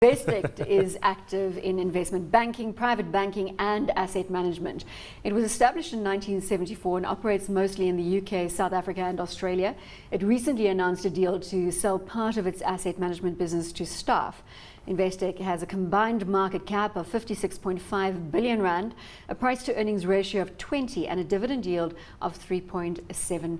Investec is active in investment banking, private banking and asset management. It was established in 1974 and operates mostly in the UK, South Africa and Australia. It recently announced a deal to sell part of its asset management business to staff. Investec has a combined market cap of 56.5 billion rand, a price to earnings ratio of 20 and a dividend yield of 3.7%.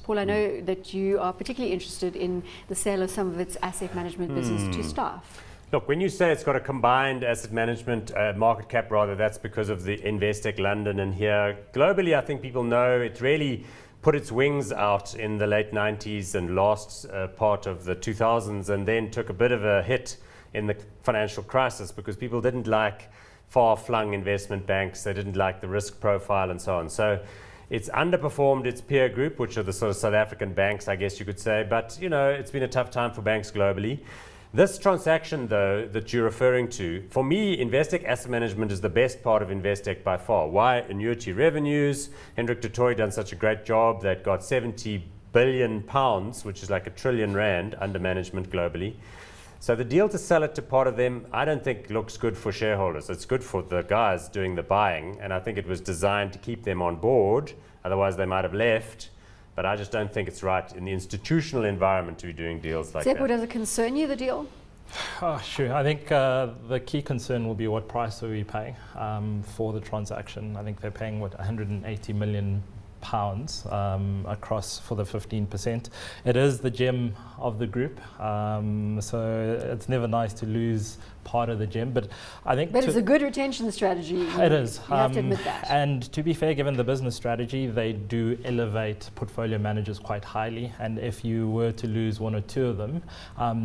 Paul, I know that you are particularly interested in the sale of some of its asset management business to staff. Look, when you say it's got a combined asset management market cap, rather, that's because of the Investec London and here. Globally, I think people know it really put its wings out in the late 90s and last part of the 2000s, and then took a bit of a hit in the financial crisis because people didn't like far-flung investment banks, they didn't like the risk profile and so on. So it's underperformed its peer group, which are the sort of South African banks, I guess you could say, but you know, it's been a tough time for banks globally. This transaction, though, that you're referring to, for me, Investec Asset Management is the best part of Investec by far. Why? Annuity revenues. Hendrik de Tooy done such a great job. They've got 70 billion pounds, which is like R1 trillion under management globally. So the deal to sell it to part of them, I don't think looks good for shareholders. It's good for the guys doing the buying, and I think it was designed to keep them on board. Otherwise, they might have left. But I just don't think it's right in the institutional environment to be doing deals like that. Does it concern you, the deal? Oh, sure. I think the key concern will be what price are we paying for the transaction. I think they're paying, what, 180 million pounds across for the 15%. It is the gem of the group, so it's never nice to lose part of the gem, but I think it's a good retention strategy. It is. You have to admit that. And to be fair, given the business strategy, they do elevate portfolio managers quite highly, and if you were to lose one or two of them,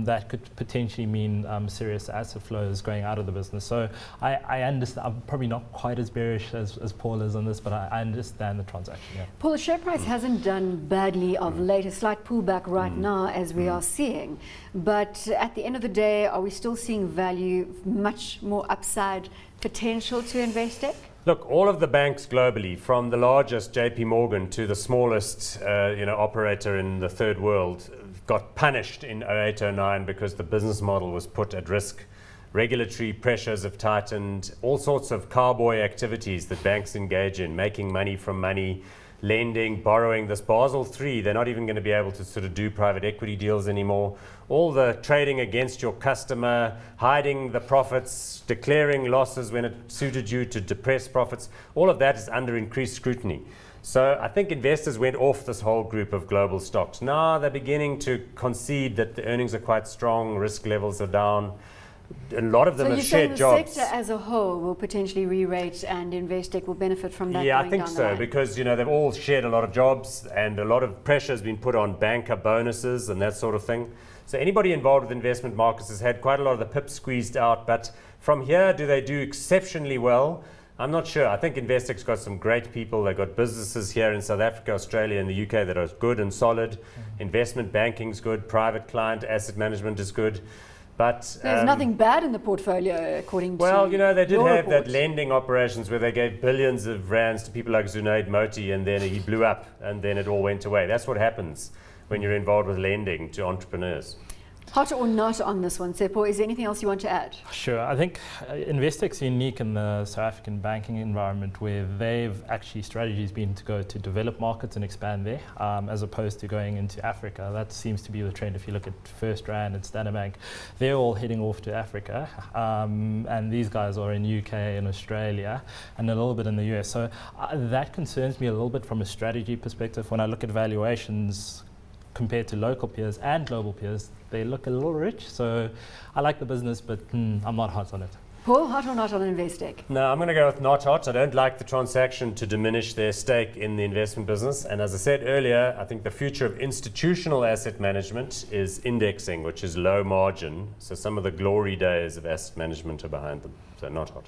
that could potentially mean serious asset flows going out of the business. So I understand. I'm probably not quite as bearish as Paul is on this, but I understand the transaction. Yeah. Paul, the share price hasn't done badly of late. A slight pullback right now as we are seeing. But at the end of the day, are we still seeing value, much more upside potential to Investec? Look, all of the banks globally, from the largest JP Morgan to the smallest operator in the third world, got punished in 08-09 because the business model was put at risk. Regulatory pressures have tightened, all sorts of cowboy activities that banks engage in, making money from money, lending, borrowing. This Basel III, they're not even going to be able to sort of do private equity deals anymore. All the trading against your customer, hiding the profits, declaring losses when it suited you to depress profits, all of that is under increased scrutiny. So I think investors went off this whole group of global stocks. Now they're beginning to concede that the earnings are quite strong, risk levels are down. A lot of them have shared jobs. So you're saying the sector as a whole will potentially re-rate and Investec will benefit from that? Yeah, I think so, because they've all shared a lot of jobs and a lot of pressure has been put on banker bonuses and that sort of thing. So anybody involved with investment markets has had quite a lot of the pips squeezed out. But from here, do they do exceptionally well? I'm not sure. I think Investec's got some great people. They've got businesses here in South Africa, Australia and the UK that are good and solid. Investment banking's good. Private client asset management is good. But there's nothing bad in the portfolio, according to they did your have report. that lending operations where they gave billions of rands to people like Zunaid Moti, and then he blew up, and then it all went away. That's what happens when you're involved with lending to entrepreneurs. Hot or not on this one, Seppo, is there anything else you want to add? Sure. I think Investec's unique in the South African banking environment where they've actually strategies been to go to developed markets and expand there as opposed to going into Africa. That seems to be the trend. If you look at First Rand and Standard Bank, they're all heading off to Africa and these guys are in UK and Australia and a little bit in the US. So that concerns me a little bit from a strategy perspective. When I look at valuations compared to local peers and global peers, they look a little rich. So I like the business, but I'm not hot on it. Paul, hot or not on Investec? No, I'm going to go with not hot. I don't like the transaction to diminish their stake in the investment business. And as I said earlier, I think the future of institutional asset management is indexing, which is low margin. So some of the glory days of asset management are behind them. So not hot.